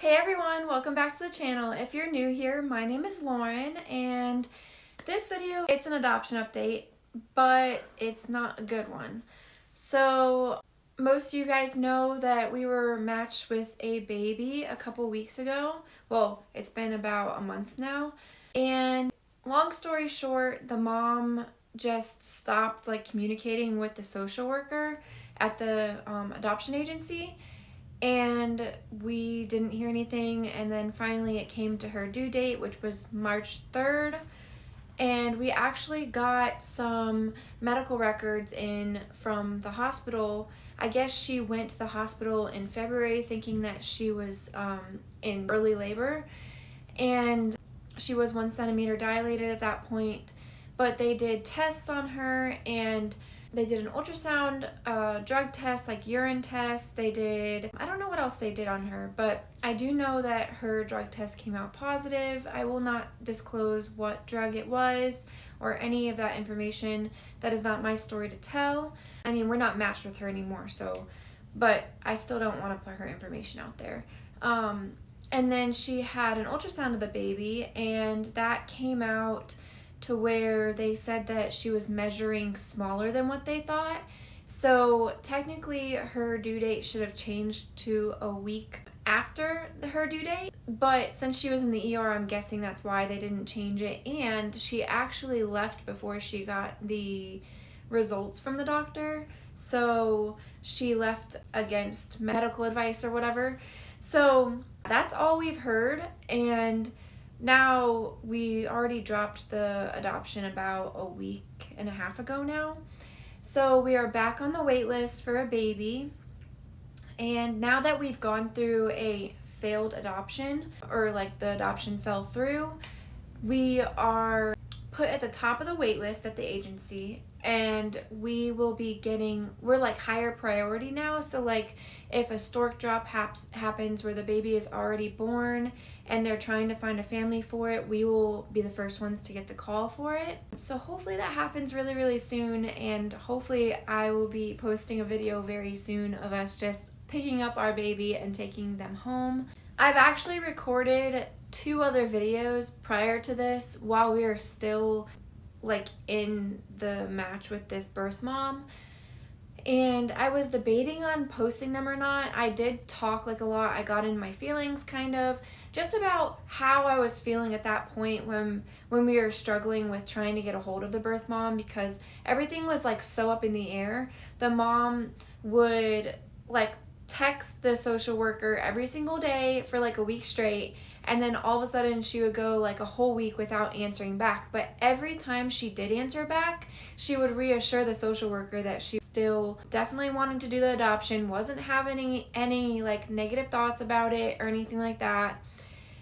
Hey everyone, welcome back to the channel. If you're new here, my name is Lauren, and this video, it's an adoption update, but it's not a good one. So most of you guys know that we were matched with a baby a couple weeks ago. Well, it's been about a month now. And long story short, the mom just stopped communicating with the social worker at the adoption agency. And we didn't hear anything, and then finally it came to her due date, which was March 3rd, and we actually got some medical records in from the hospital. I guess she went to the hospital in February thinking that she was in early labor, and she was 1 centimeter dilated at that point, but they did tests on her, and they did an ultrasound, drug test, like urine test. They did, I don't know what else they did on her, but I do know that her drug test came out positive. I will not disclose what drug it was or any of that information. That is not my story to tell. I mean, we're not matched with her anymore, so, but I still don't want to put her information out there. And then she had an ultrasound of the baby, and that came out to where they said that she was measuring smaller than what they thought. So technically her due date should have changed to a week after her due date, but since she was in the ER, I'm guessing that's why they didn't change it. And she actually left before she got the results from the doctor, so she left against medical advice or whatever. So that's all we've heard, and now we already dropped the adoption about a week and a half ago now. So we are back on the wait list for a baby. And now that we've gone through a failed adoption, or the adoption fell through, we are put at the top of the wait list at the agency, and we will be getting, we're higher priority now. So if a stork drop happens where the baby is already born and they're trying to find a family for it, we will be the first ones to get the call for it. So hopefully that happens really, really soon, and hopefully I will be posting a video very soon of us just picking up our baby and taking them home. I've actually recorded 2 other videos prior to this while we are still in the match with this birth mom, and I was debating on posting them or not. I did talk a lot. I got in my feelings kind of just about how I was feeling at that point when we were struggling with trying to get a hold of the birth mom, because everything was so up in the air. The mom would text the social worker every single day for a week straight, and then all of a sudden she would go a whole week without answering back. But every time she did answer back, she would reassure the social worker that she still definitely wanted to do the adoption, wasn't having any negative thoughts about it or anything like that.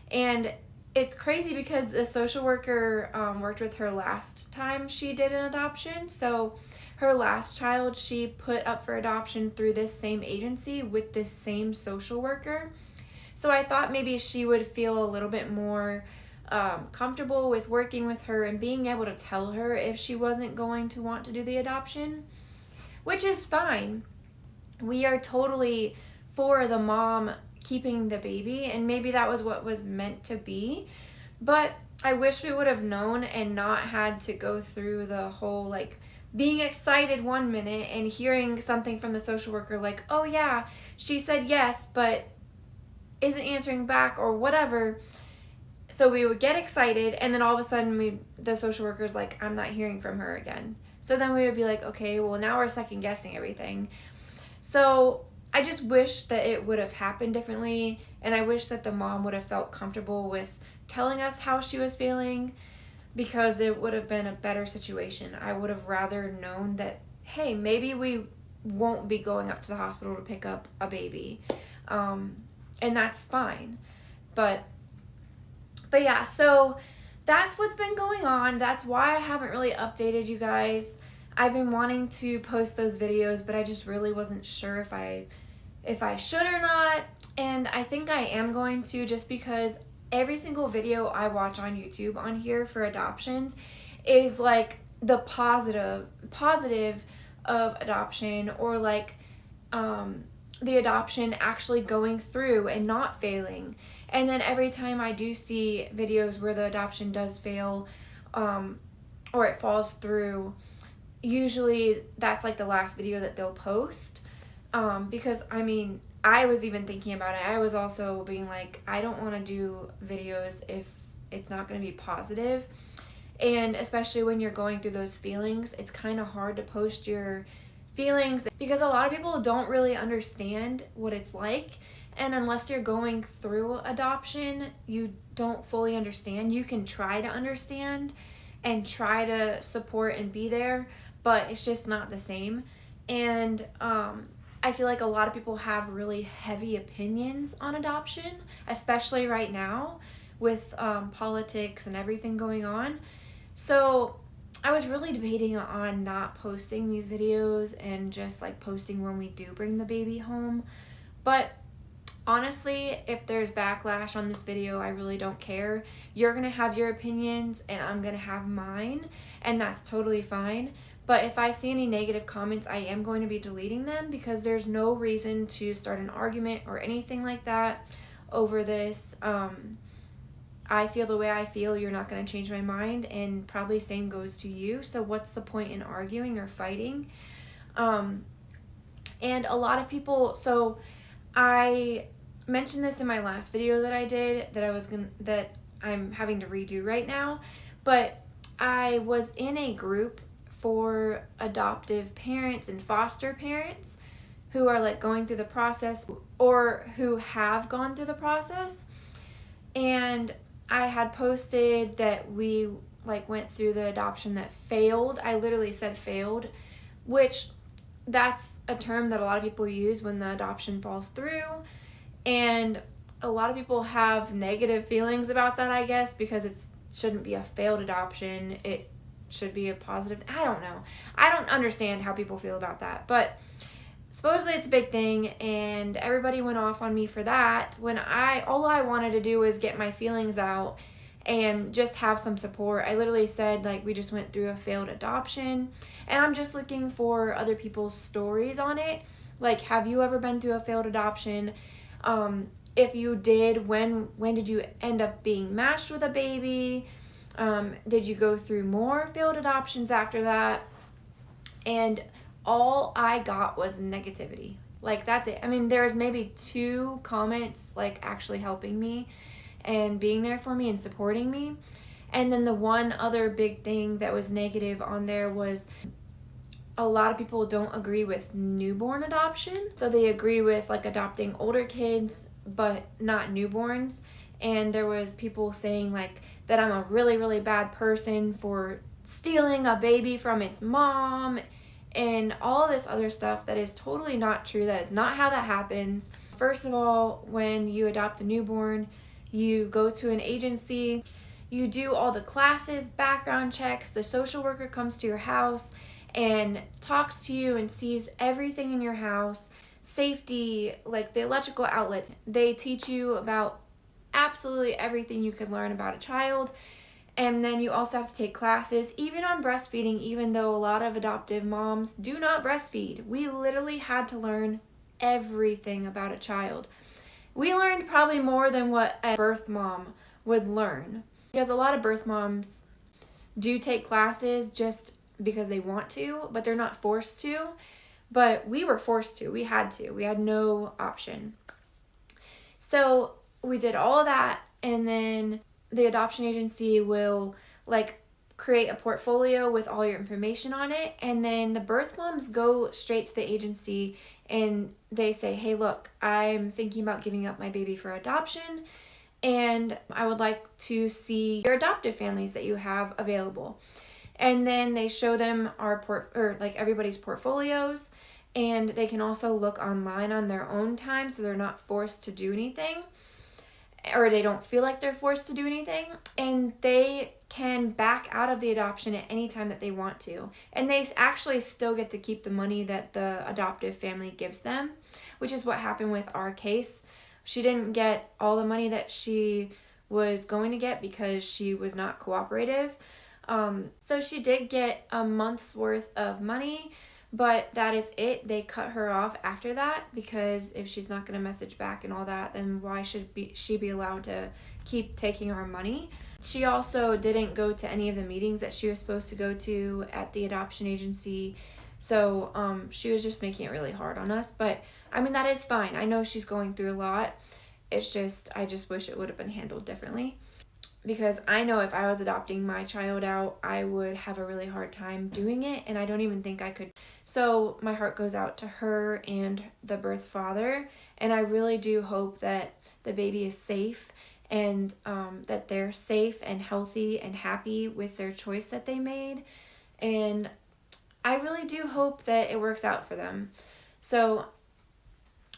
And it's crazy because the social worker worked with her last time she did an adoption. So her last child she put up for adoption through this same agency with this same social worker. So I thought maybe she would feel a little bit more comfortable with working with her and being able to tell her if she wasn't going to want to do the adoption, which is fine. We are totally for the mom keeping the baby, and maybe that was what was meant to be. But I wish we would have known and not had to go through the whole being excited one minute and hearing something from the social worker oh yeah, she said yes, but isn't answering back or whatever. So we would get excited, and then all of a sudden the social worker's I'm not hearing from her again. So then we would be okay, well now we're second guessing everything. So I just wish that it would have happened differently, and I wish that the mom would have felt comfortable with telling us how she was feeling, because it would have been a better situation. I would have rather known that, hey, maybe we won't be going up to the hospital to pick up a baby. And that's fine. But yeah, so that's what's been going on. That's why I haven't really updated you guys. I've been wanting to post those videos, but I just really wasn't sure if I should or not. And I think I am going to, just because every single video I watch on YouTube on here for adoptions is the positive of adoption, or the adoption actually going through and not failing. And then every time I do see videos where the adoption does fail, or it falls through, usually that's like the last video that they'll post. Because I mean, I was even thinking about it. I was also being like, I don't want to do videos if it's not going to be positive. And especially when you're going through those feelings, it's kind of hard to post your feelings because a lot of people don't really understand what it's like. And unless you're going through adoption, you don't fully understand. You can try to understand and try to support and be there, but it's just not the same. And I feel like a lot of people have really heavy opinions on adoption, especially right now with politics and everything going on. So I was really debating on not posting these videos and just like posting when we do bring the baby home. But honestly, if there's backlash on this video, I really don't care. You're going to have your opinions and I'm going to have mine, and that's totally fine. But if I see any negative comments, I am going to be deleting them because there's no reason to start an argument or anything like that over this. I feel the way I feel, you're not going to change my mind, and probably same goes to you. So what's the point in arguing or fighting? And a lot of people, so I mentioned this in my last video that I did that I'm having to redo right now, but I was in a group for adoptive parents and foster parents who are like going through the process or who have gone through the process. And I had posted that we like went through the adoption that failed. I literally said failed, which that's a term that a lot of people use when the adoption falls through. And a lot of people have negative feelings about that, I guess, because it shouldn't be a failed adoption. It should be a positive. I don't know. I don't understand how people feel about that. But supposedly it's a big thing, and everybody went off on me for that when all I wanted to do was get my feelings out and just have some support. I literally said, like, we just went through a failed adoption, and I'm just looking for other people's stories on it. Like, have you ever been through a failed adoption? If you did, when did you end up being matched with a baby? Did you go through more failed adoptions after that? And all I got was negativity. Like, that's it. I mean, there was maybe 2 comments like actually helping me and being there for me and supporting me. And then the one other big thing that was negative on there was a lot of people don't agree with newborn adoption. So they agree with like adopting older kids but not newborns. And there was people saying like that I'm a really, really bad person for stealing a baby from its mom and all this other stuff that is totally not true. That is not how that happens. First of all, when you adopt a newborn, you go to an agency, you do all the classes, background checks, the social worker comes to your house and talks to you and sees everything in your house, safety, like the electrical outlets. They teach you about absolutely everything you could learn about a child. And then you also have to take classes, even on breastfeeding, even though a lot of adoptive moms do not breastfeed. We literally had to learn everything about a child. We learned probably more than what a birth mom would learn. Because a lot of birth moms do take classes just because they want to, but they're not forced to. But we were forced to. We had to. We had no option. So we did all of that, and then the adoption agency will like create a portfolio with all your information on it, and then the birth moms go straight to the agency and they say, hey, look, I'm thinking about giving up my baby for adoption, and I would like to see your adoptive families that you have available. And then they show them everybody's portfolios, and they can also look online on their own time, so they're not forced to do anything, or they don't feel like they're forced to do anything, and they can back out of the adoption at any time that they want to. And they actually still get to keep the money that the adoptive family gives them, which is what happened with our case. She didn't get all the money that she was going to get because she was not cooperative. So she did get a month's worth of money, But that is it. They cut her off after that because if she's not going to message back and all that, then why should she be allowed to keep taking our money? She also didn't go to any of the meetings that she was supposed to go to at the adoption agency. So she was just making it really hard on us. But I mean, that is fine. I know she's going through a lot. It's just, I just wish it would have been handled differently. Because I know if I was adopting my child out, I would have a really hard time doing it, and I don't even think I could. So my heart goes out to her and the birth father, and I really do hope that the baby is safe and that they're safe and healthy and happy with their choice that they made. And I really do hope that it works out for them. So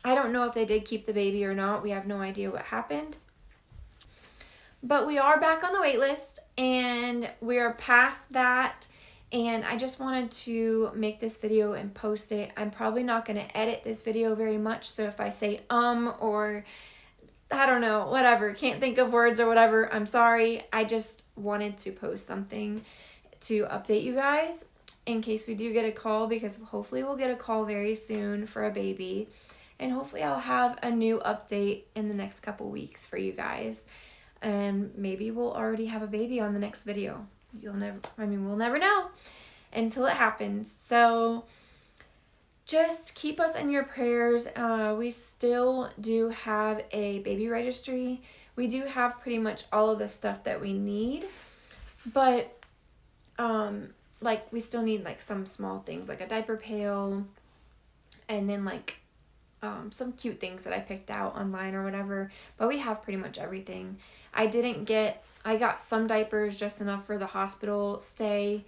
I don't know if they did keep the baby or not. We have no idea what happened. But we are back on the wait list and we're past that, and I just wanted to make this video and post it. I'm probably not going to edit this video very much, so if I say or I don't know, whatever, can't think of words or whatever, I'm sorry. I just wanted to post something to update you guys in case we do get a call, because hopefully we'll get a call very soon for a baby, and hopefully I'll have a new update in the next couple weeks for you guys. And maybe we'll already have a baby on the next video. We'll never know until it happens. So just keep us in your prayers. We still do have a baby registry. We do have pretty much all of the stuff that we need, but like we still need like some small things like a diaper pail, and then like some cute things that I picked out online or whatever, but we have pretty much everything. I got some diapers, just enough for the hospital stay,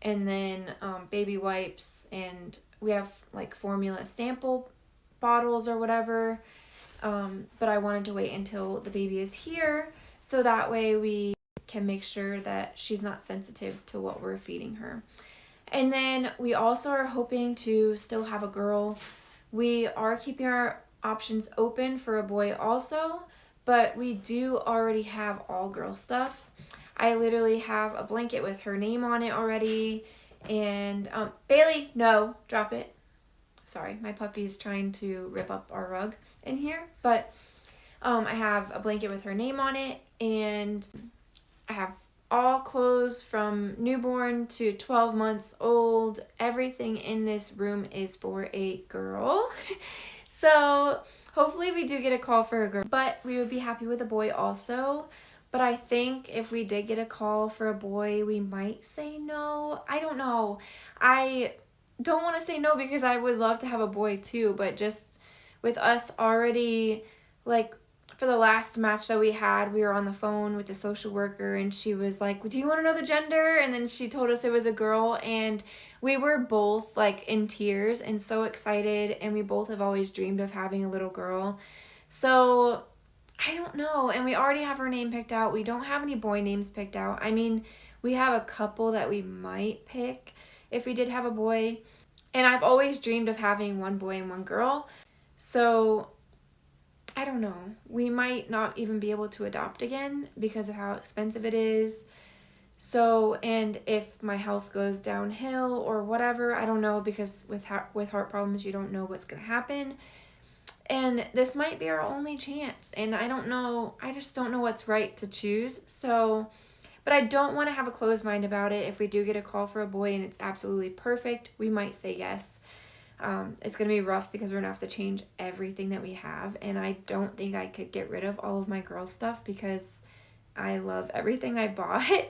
and then baby wipes, and we have like formula sample bottles or whatever, but I wanted to wait until the baby is here so that way we can make sure that she's not sensitive to what we're feeding her. And then we also are hoping to still have a girl. We are keeping our options open for a boy also, but we do already have all girl stuff. I literally have a blanket with her name on it already. And Bailey, no, drop it. Sorry, my puppy is trying to rip up our rug in here. But I have a blanket with her name on it, and I have all clothes from newborn to 12 months old. Everything in this room is for a girl. So hopefully we do get a call for a girl, but we would be happy with a boy also. But I think if we did get a call for a boy, we might say no. I don't know. I don't want to say no because I would love to have a boy too, but just with us already, like, for the last match that we had, we were on the phone with the social worker, and she was like, do you want to know the gender? And then she told us it was a girl, and we were both like in tears and so excited, and we both have always dreamed of having a little girl. So I don't know. And we already have her name picked out. We don't have any boy names picked out. I mean, we have a couple that we might pick if we did have a boy. And I've always dreamed of having one boy and one girl. So I don't know. We might not even be able to adopt again because of how expensive it is. So, and if my health goes downhill or whatever, I don't know, because with heart problems, you don't know what's going to happen. And this might be our only chance. And I don't know. I just don't know what's right to choose. So, but I don't want to have a closed mind about it. If we do get a call for a boy and it's absolutely perfect, we might say yes. It's going to be rough because we're going to have to change everything that we have. And I don't think I could get rid of all of my girl stuff because I love everything I bought.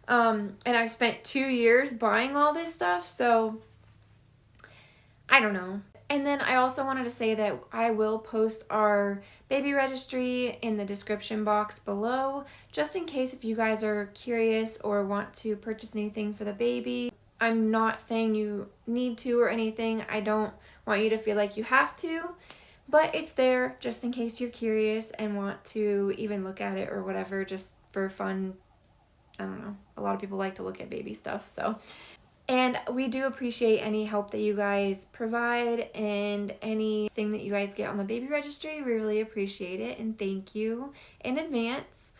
And I've spent 2 years buying all this stuff. So I don't know. And then I also wanted to say that I will post our baby registry in the description box below, just in case if you guys are curious or want to purchase anything for the baby. I'm not saying you need to or anything. I don't want you to feel like you have to, but it's there just in case you're curious and want to even look at it or whatever, just for fun. I don't know. A lot of people like to look at baby stuff, so. And we do appreciate any help that you guys provide and anything that you guys get on the baby registry. We really appreciate it, and thank you in advance.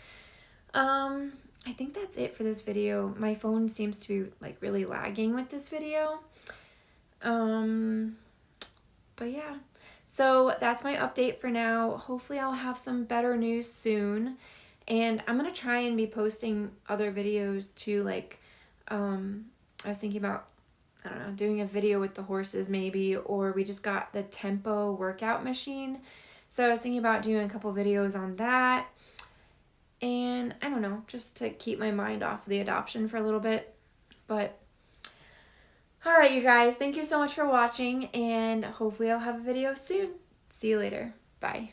I think that's it for this video. My phone seems to be like really lagging with this video. I But yeah, so that's my update for now. Hopefully I'll have some better news soon. And I'm going to try and be posting other videos too. Like, I was thinking about, I don't know, doing a video with the horses maybe, or we just got the Tempo workout machine. So I was thinking about doing a couple videos on that. And I don't know, just to keep my mind off the adoption for a little bit. But alright, you guys, thank you so much for watching, and hopefully I'll have a video soon. See you later. Bye.